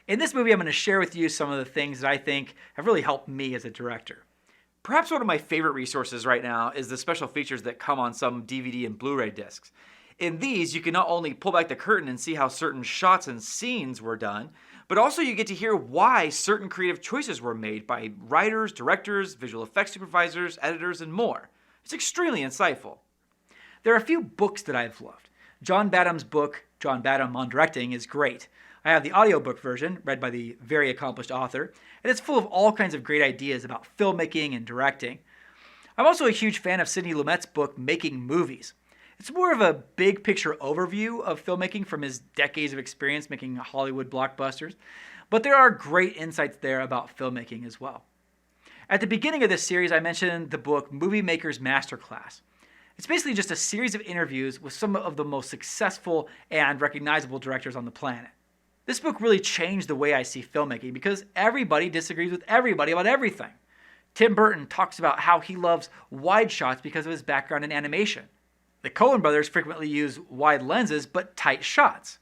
In this movie, I'm going to share with you some of the things that I think have really helped me as a director. Perhaps one of my favorite resources right now is the special features that come on some DVD and Blu-ray discs. In these, you can not only pull back the curtain and see how certain shots and scenes were done, but also you get to hear why certain creative choices were made by writers, directors, visual effects supervisors, editors, and more. It's extremely insightful. There are a few books that I've loved. John Badham's book, John Badham on Directing, is great. I have the audiobook version, read by the very accomplished author, and it's full of all kinds of great ideas about filmmaking and directing. I'm also a huge fan of Sidney Lumet's book, Making Movies. It's more of a big picture overview of filmmaking from his decades of experience making Hollywood blockbusters, but there are great insights there about filmmaking as well. At the beginning of this series, I mentioned the book Movie Maker's Masterclass. It's basically just a series of interviews with some of the most successful and recognizable directors on the planet. This book really changed the way I see filmmaking because everybody disagrees with everybody about everything. Tim Burton talks about how he loves wide shots because of his background in animation. The Coen brothers frequently use wide lenses but tight shots.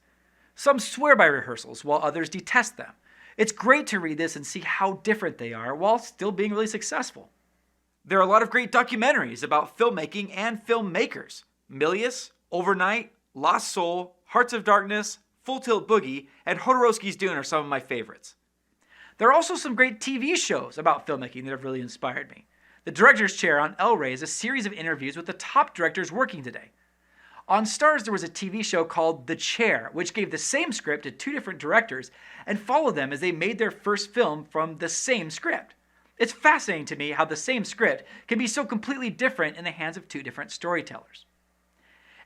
Some swear by rehearsals while others detest them. It's great to read this and see how different they are while still being really successful. There are a lot of great documentaries about filmmaking and filmmakers. Milius, Overnight, Lost Soul, Hearts of Darkness, Full Tilt Boogie, and Hodorowski's Dune are some of my favorites. There are also some great TV shows about filmmaking that have really inspired me. The Director's Chair on El Rey is a series of interviews with the top directors working today. On Starz, there was a TV show called The Chair, which gave the same script to two different directors and followed them as they made their first film from the same script. It's fascinating to me how the same script can be so completely different in the hands of two different storytellers.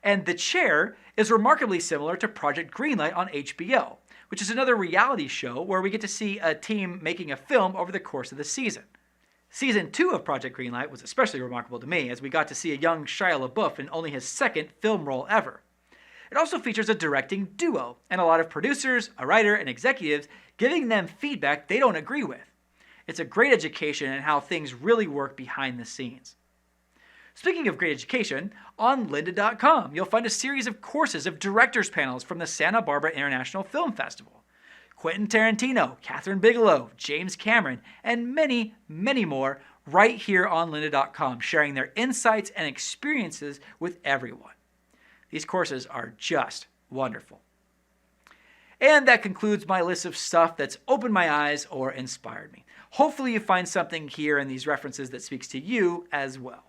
And The Chair is remarkably similar to Project Greenlight on HBO, which is another reality show where we get to see a team making a film over the course of the season. Season 2 of Project Greenlight was especially remarkable to me as we got to see a young Shia LaBeouf in only his second film role ever. It also features a directing duo and a lot of producers, a writer, and executives giving them feedback they don't agree with. It's a great education in how things really work behind the scenes. Speaking of great education, on lynda.com you'll find a series of courses of directors panels from the Santa Barbara International Film Festival. Quentin Tarantino, Catherine Bigelow, James Cameron, and many, many more right here on lynda.com, sharing their insights and experiences with everyone. These courses are just wonderful. And that concludes my list of stuff that's opened my eyes or inspired me. Hopefully you find something here in these references that speaks to you as well.